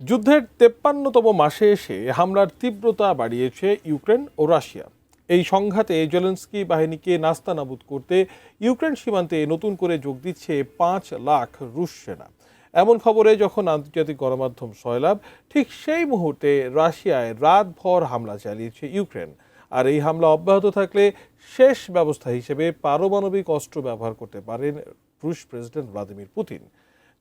যুদ্ধের 53তম মাসে এসে হামলার তীব্রতা বাড়িয়েছে ইউক্রেন ও রাশিয়া। এই সংঘাতে জেলেনস্কি বাহিনীকে নাস্তানাবুদ করতে ইউক্রেন সীমান্তে নতুন করে যোগ দিচ্ছে 5 লাখ রুশ সেনা। এমন খবরে যখন আন্তর্জাতিক গণমাধ্যম সয়লাব, ঠিক সেই মুহূর্তে রাশিয়ায় রাতভর হামলা চালিয়েছে ইউক্রেন। আর এই হামলা অব্যাহত থাকলে শেষ ব্যবস্থা হিসেবে পারমাণবিক অস্ত্র ব্যবহার করতে পারেন রুশ প্রেসিডেন্ট ভ্লাদিমির পুতিন।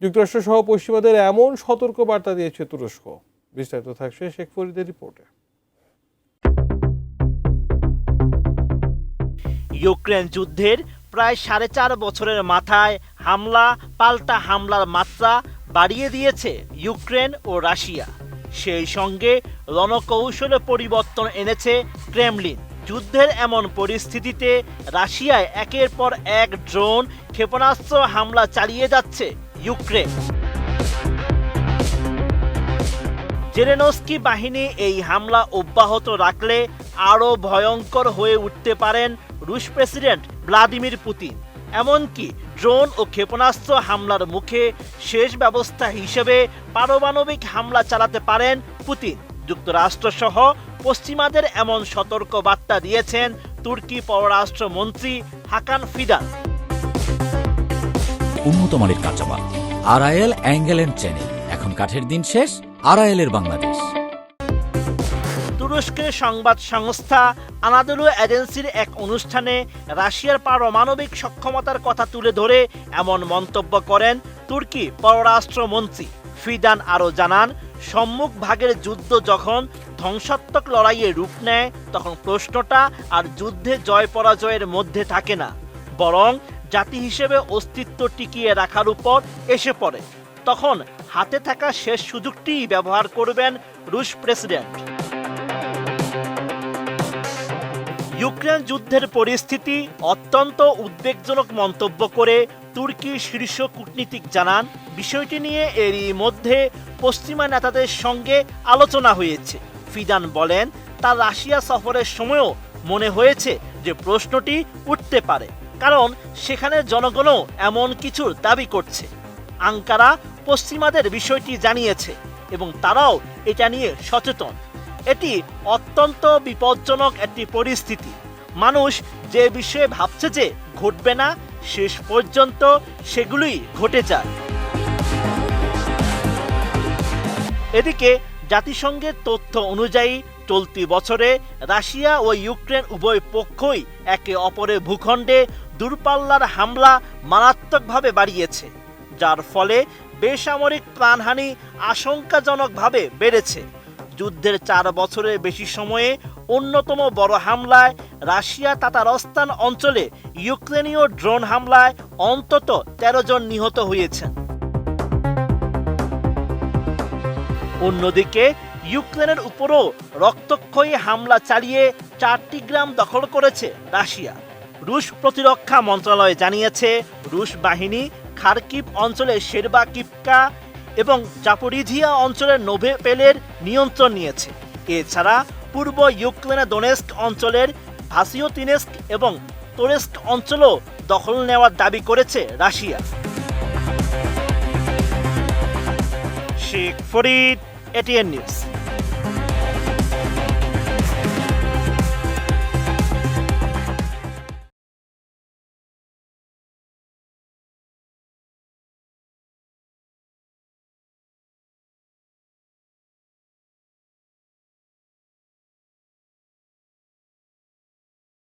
যুক্তরাষ্ট্র সহ পশ্চিমাদের এমন সতর্ক বার্তা দিয়েছে তুরস্ক। বিস্তারিত থাকছে শেখ ফরিদের রিপোর্টে। ইউক্রেন যুদ্ধের প্রায় 4.5 বছরের মাথায় হামলা পাল্টা হামলার মাত্রা বাড়িয়ে দিয়েছে ইউক্রেন ও রাশিয়া। সেই সঙ্গে রণকৌশলে পরিবর্তন এনেছে ক্রেমলিন। যুদ্ধের এমন পরিস্থিতিতে রাশিয়ায় একের পর এক ড্রোন ক্ষেপণাস্ত্র হামলা চালিয়ে যাচ্ছে ইউক্রেন। জেলেনস্কি বাহিনী এই হামলা অব্যাহত রাখলে আরও ভয়ঙ্কর হয়ে উঠতে পারেন রুশ প্রেসিডেন্ট ভ্লাদিমির পুতিন। এমনকি ড্রোন ও ক্ষেপণাস্ত্র হামলার মুখে শেষ ব্যবস্থা হিসেবে পারমাণবিক হামলা চালাতে পারেন পুতিন। যুক্তরাষ্ট্রসহ পশ্চিমাদের এমন সতর্ক বার্তা দিয়েছেন তুর্কি পররাষ্ট্রমন্ত্রী হাকান ফিদান। উন্নত মানের কাঁচামাল আরআইএল অ্যাঙ্গেল এন্ড চ্যানেল, এখন কাঠের দিন শেষ, আরআইএল এর বাংলাদেশ। তুরস্কের সংবাদ সংস্থা আনাদোলু এজেন্সির এক অনুষ্ঠানে রাশিয়ার পারমাণবিক সক্ষমতার কথা তুলে ধরে এমন মন্তব্য করেন তুর্কি পররাষ্ট্রমন্ত্রী ফিদান। আরও জানান, সম্মুখ ভাগের যুদ্ধ যখন ধ্বংসাত্মক লড়াইয়ে রূপ নেয়, তখন প্রশ্নটা আর যুদ্ধে জয় পরাজয়ের মধ্যে থাকে না, বরং জাতি হিসেবে অস্তিত্ব টিকিয়ে রাখার উপর এসে পড়ে। তখন হাতে থাকা শেষ সুযোগটিই ব্যবহার করবেন রুশ প্রেসিডেন্ট। ইউক্রেন যুদ্ধের পরিস্থিতি অত্যন্ত উদ্বেগজনক মন্তব্য করে তুর্কির শীর্ষ কূটনীতিক জানান, বিষয়টি নিয়ে এরই মধ্যে পশ্চিমা নেতাদের সঙ্গে আলোচনা হয়েছে। ফিদান বলেন, তার রাশিয়া সফরের সময়ও মনে হয়েছে যে প্রশ্নটি উঠতে পারে, কারণ সেখানে জনগণও এমন কিছুর দাবি করছে। আঙ্কারা পশ্চিমাদের বিষয়টি জানিয়েছে এবং তারাও এটা নিয়ে সচেতন। এটি অত্যন্ত বিপজ্জনক একটি পরিস্থিতি। মানুষ যে বিষয়ে ভাবছে যে ঘটবে না, শেষ পর্যন্ত সেগুলোই ঘটে যায়। এদিকে জাতিসংঘের তথ্য অনুযায়ী চলতি বছরে রাশিয়া ও ইউক্রেন উভয় পক্ষই একে অপরের ভূখণ্ডে দূরপাল্লার হামলা মারাত্মকভাবে বাড়িয়েছে, যার ফলে বেসামরিক প্রাণহানি আশঙ্কাজনকভাবে বেড়েছে। যুদ্ধের 4 বছরের বেশি সময়ে অন্যতম বড় হামলায় রাশিয়া তাতারস্তান অঞ্চলে ইউক্রেনীয় ড্রোন হামলায় অন্তত 13 জন নিহত হয়েছেন। অন্যদিকে ইউক্রেনের উপরও রক্তক্ষয়ী হামলা চালিয়ে 4টি গ্রাম দখল করেছে রাশিয়া। রুশ প্রতিরক্ষা মন্ত্রণালয় জানিয়েছে, রুশ বাহিনী খারকিভ অঞ্চলের শেরবাকিভকা এবং জাপোরিঝিয়া অঞ্চলের নোভোপেলের নিয়ন্ত্রণ নিয়েছে। এছাড়া পূর্ব ইউক্রেনের দোনেস্ক অঞ্চলের ভাসিওতিনেস্ক এবং তোরেস্ক অঞ্চলও দখল নেওয়ার দাবি করেছে Russia. Sheikh Farid, ATN news.